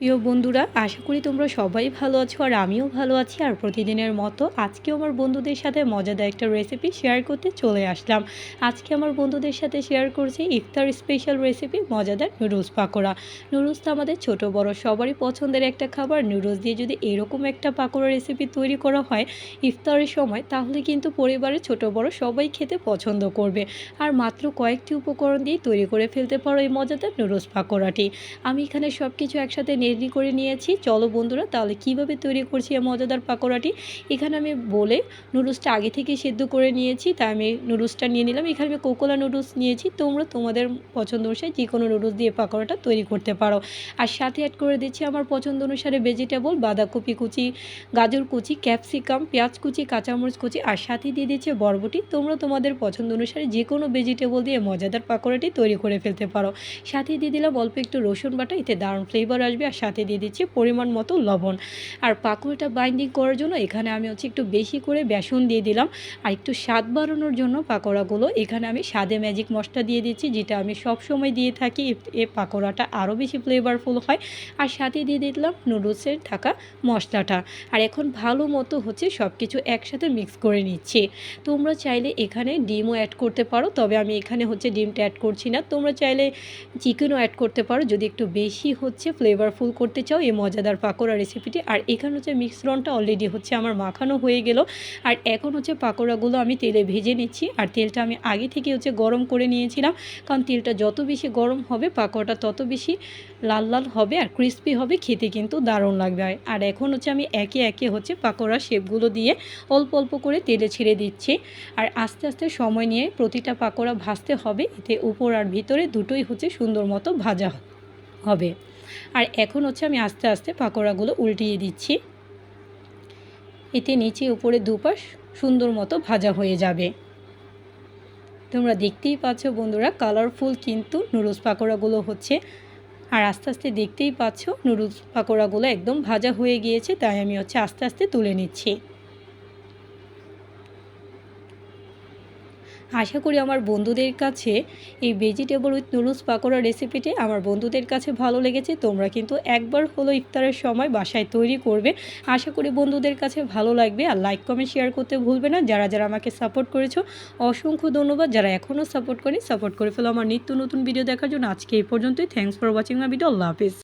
প্রিয় বন্ধুরা, আশা করি তোমরা সবাই ভালো আছো আর আমিও ভালো আছি। আর প্রতিদিনের মতো আজকেও আমার বন্ধুদের সাথে মজাদার একটা রেসিপি শেয়ার করতে চলে আসলাম। আজকে আমার বন্ধুদের সাথে শেয়ার করছি ইফতার স্পেশাল রেসিপি মজাদার নুডলস পাকোড়া। নুডলস তো আমাদের ছোটো বড় সবারই পছন্দের একটা খাবার। নুডলস দিয়ে যদি এরকম একটা পাকোড়া রেসিপি তৈরি করা হয় ইফতারের সময়, তাহলে কিন্তু পরিবারের ছোটো বড় সবাই খেতে পছন্দ করবে। আর মাত্র কয়েকটি উপকরণ দিয়ে তৈরি করে ফেলতে পারো এই মজাদার নুডলস পাকোড়াটি। আমি এখানে সব কিছু একসাথে রেডি করে নিয়েছি। চলো বন্ধুরা, তাহলে কিভাবে তৈরি করছি এই মজাদার পাকোড়াটি। এখানে আমি বলে নুডলসটা আগে থেকে সেদ্ধ করে নিয়েছি, তাই আমি নুডলসটা নিয়ে নিলাম। এখানে আমি কোকোলা নুডলস নিয়েছি, তোমরা তোমাদের পছন্দ অনুসারে যে কোনো নুডলস দিয়ে পাকোড়াটা তৈরি করতে পারো। আর সাথে অ্যাড করে দিচ্ছি আমার পছন্দ অনুসারে ভেজিটেবল, বাঁধাকপি কুচি, গাজর কুচি, ক্যাপসিকাম, পেঁয়াজ কুচি, কাঁচামরিচ কুচি, আর সাথে দিয়ে দিচ্ছি বরবটি। তোমরা তোমাদের পছন্দ অনুসারে যে কোনো ভেজিটেবল দিয়ে মজাদার পাকোড়াটি তৈরি করে ফেলতে পারো। সাথে দিয়ে দিলাম অল্প একটু রসুন বাটা, এতে দারুণ ফ্লেভার আসবে। আর সাথে দিয়ে দিচ্ছি পরিমাণ মতো লবণ। আর পাকোড়াটা বাইন্ডিং করার জন্য এখানে আমি একটু বেশি করে বেসন দিয়ে দিলাম। আর একটু স্বাদ বাড়ানোর জন্য পাকোড়াগুলো এখানে আমি স্বাদে ম্যাজিক মশলা দিয়ে দিচ্ছি, যেটা আমি সব সময় দিয়ে থাকি। এই পাকোড়াটা আরও বেশি ফ্লেভারফুল হয়। আর সাথে দিয়ে দিলাম নুডলসের থাকা মশলাটা। আর এখন ভালো মতো সব কিছু একসাথে মিক্স করে নিচ্ছি। তোমরা চাইলে এখানে ডিমও অ্যাড করতে পারো, তবে আমি এখানে ডিমটা অ্যাড করছি না। তোমরা চাইলে চিকেনও অ্যাড করতে পারো যদি একটু বেশি ফ্লেভারফুল করতে চাও এই মজাদার পাকোড়া রেসিপিটি। আর এখানে মিশ্রণটা অলরেডি আমার মাখানো হয়ে গেল। আর এখন পাকোড়াগুলো আমি তেলে ভেজে নিচ্ছি। আর তেলটা আমি আগে থেকে গরম করে নিয়েছিলাম, কারণ তেলটা যত বেশি গরম হবে পাকোড়াটা তত বেশি লাল লাল হবে আর ক্রিস্পি হবে, খেতে কিন্তু দারুণ লাগবে। আর এখন আমি একে একে পাকোড়ার শেপগুলো দিয়ে অল্প অল্প করে তেলে ছেড়ে দিচ্ছি। আর আস্তে আস্তে সময় নিয়ে প্রতিটা পাকোড়া ভাজতে হবে, এতে উপর আর ভিতরে দুটোই সুন্দর মতো ভাজা হবে। আর এখন আমি আস্তে আস্তে পাকোড়াগুলো উল্টিয়ে দিচ্ছি, এতে নিচে উপরে দুপাশ সুন্দর মতো ভাজা হয়ে যাবে। তোমরা দেখতেই পাচ্ছ বন্ধুরা, কালারফুল কিন্তু নুডলস পাকোড়াগুলো আর আস্তে আস্তে দেখতেই পাচ্ছ নুডলস পাকোড়াগুলো একদম ভাজা হয়ে গিয়েছে, তাই আমি আস্তে আস্তে তুলে নিচ্ছি। আশা করি আমার বন্ধুদের কাছে এই ভেজিটেবল উইথ নুডলস পাকোড়া রেসিপিটি আমার বন্ধুদের কাছে ভালো লেগেছে। তোমরা কিন্তু একবার হলো ইফতারের সময় বাসায় তৈরি করবে। আশা করি বন্ধুদের কাছে ভালো লাগবে। আর লাইক কমেন্ট শেয়ার করতে ভুলবে না। যারা যারা আমাকে সাপোর্ট করেছো অসংখ্য ধন্যবাদ। যারা এখনও সাপোর্ট করে ফেলো আমার নিত্য নতুন ভিডিও দেখার জন্য। আজকে এই পর্যন্তই। Thanks for watching my video. Allah Hafiz.